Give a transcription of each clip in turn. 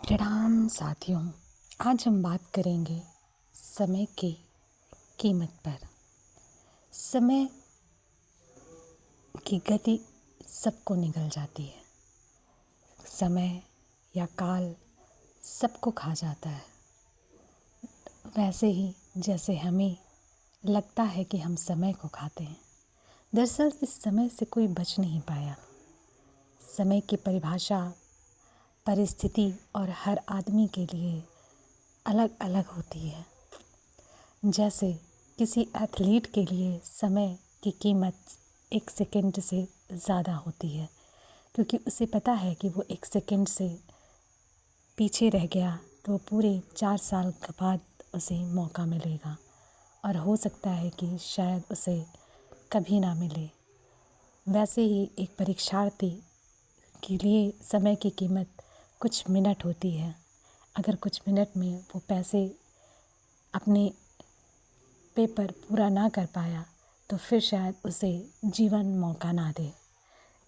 प्रणाम साथियों। आज हम बात करेंगे समय की कीमत पर। समय की गति सबको निगल जाती है। समय या काल सबको खा जाता है। वैसे ही जैसे हमें लगता है कि हम समय को खाते हैं, दरअसल इस समय से कोई बच नहीं पाया। समय की परिभाषा, परिस्थिति और हर आदमी के लिए अलग अलग होती है। जैसे किसी एथलीट के लिए समय की कीमत 1 सेकंड से ज़्यादा होती है, क्योंकि उसे पता है कि वो 1 सेकंड से पीछे रह गया तो पूरे 4 साल के बाद उसे मौका मिलेगा और हो सकता है कि शायद उसे कभी ना मिले। वैसे ही एक परीक्षार्थी के लिए समय की कीमत कुछ मिनट होती है। अगर कुछ मिनट में वो पैसे अपने पेपर पूरा ना कर पाया तो फिर शायद उसे जीवन मौका ना दे।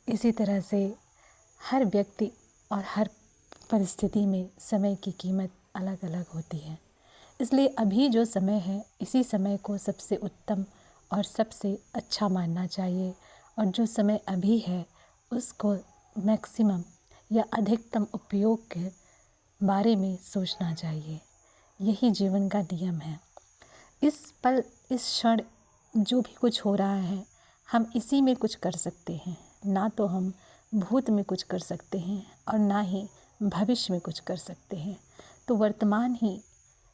इसी तरह से हर व्यक्ति और हर परिस्थिति में समय की कीमत अलग अलग होती है। इसलिए अभी जो समय है, इसी समय को सबसे उत्तम और सबसे अच्छा मानना चाहिए और जो समय अभी है उसको मैक्सिमम या अधिकतम उपयोग के बारे में सोचना चाहिए। यही जीवन का नियम है। इस पल, इस क्षण जो भी कुछ हो रहा है, हम इसी में कुछ कर सकते हैं। ना तो हम भूत में कुछ कर सकते हैं और ना ही भविष्य में कुछ कर सकते हैं। तो वर्तमान ही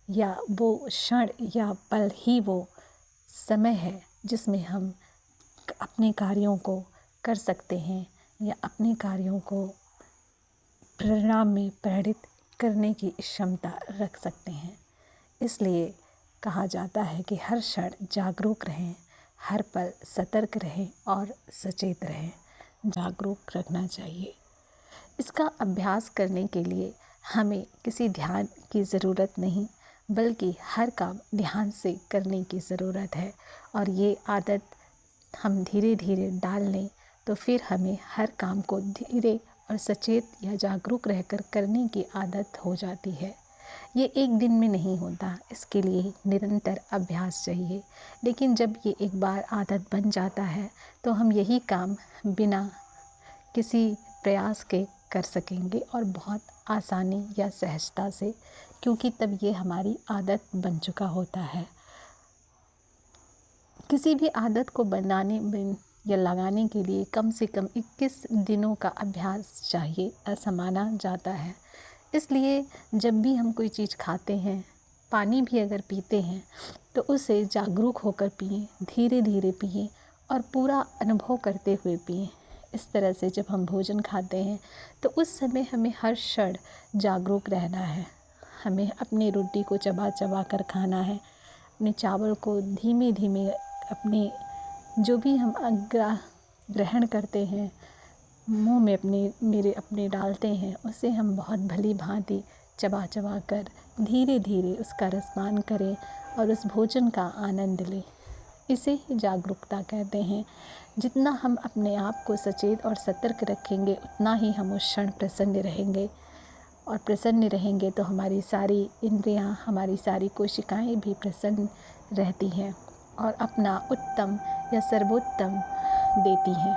या वो क्षण या पल ही वो समय है जिसमें हम अपने कार्यों को कर सकते हैं या अपने कार्यों को परिणाम में प्रेरित करने की क्षमता रख सकते हैं। इसलिए कहा जाता है कि हर क्षण जागरूक रहें, हर पल सतर्क रहें और सचेत रहें। जागरूक रखना चाहिए। इसका अभ्यास करने के लिए हमें किसी ध्यान की ज़रूरत नहीं, बल्कि हर काम ध्यान से करने की ज़रूरत है। और ये आदत हम धीरे धीरे डाल लें तो फिर हमें हर काम को धीरे और सचेत या जागरूक रहकर करने की आदत हो जाती है। ये एक दिन में नहीं होता, इसके लिए निरंतर अभ्यास चाहिए। लेकिन जब ये एक बार आदत बन जाता है तो हम यही काम बिना किसी प्रयास के कर सकेंगे और बहुत आसानी या सहजता से, क्योंकि तब ये हमारी आदत बन चुका होता है। किसी भी आदत को बनाने में या लगाने के लिए कम से कम 21 दिनों का अभ्यास चाहिए, ऐसा माना जाता है। इसलिए जब भी हम कोई चीज़ खाते हैं, पानी भी अगर पीते हैं तो उसे जागरूक होकर पिएं, धीरे धीरे पिएं और पूरा अनुभव करते हुए पिएं। इस तरह से जब हम भोजन खाते हैं तो उस समय हमें हर क्षण जागरूक रहना है। हमें अपनी रोटी को चबा चबा कर खाना है, अपने चावल को धीमे धीमे अपने जो भी हम ग्रहण करते हैं, मुंह में अपने डालते हैं, उसे हम बहुत भली भांति चबा चबा कर धीरे धीरे उसका रसपान करें और उस भोजन का आनंद लें। इसे ही जागरूकता कहते हैं। जितना हम अपने आप को सचेत और सतर्क रखेंगे, उतना ही हम उस क्षण प्रसन्न रहेंगे और प्रसन्न रहेंगे तो हमारी सारी इंद्रियां, हमारी सारी कोशिकाएं भी प्रसन्न रहती हैं और अपना उत्तम या सर्वोत्तम देती हैं।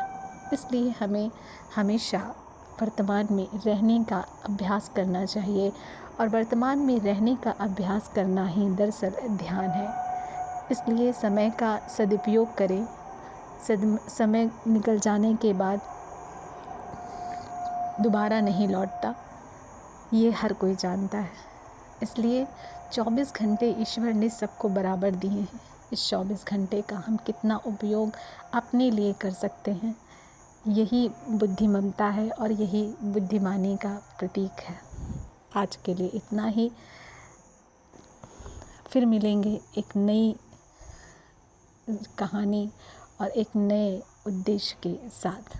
इसलिए हमें हमेशा वर्तमान में रहने का अभ्यास करना चाहिए और वर्तमान में रहने का अभ्यास करना ही दरअसल ध्यान है। इसलिए समय का सदुपयोग करें। समय निकल जाने के बाद दोबारा नहीं लौटता, ये हर कोई जानता है। इसलिए 24 घंटे ईश्वर ने सबको बराबर दिए हैं। इस 24 घंटे का हम कितना उपयोग अपने लिए कर सकते हैं, यही बुद्धिमत्ता है और यही बुद्धिमानी का प्रतीक है। आज के लिए इतना ही। फिर मिलेंगे एक नई कहानी और एक नए उद्देश्य के साथ।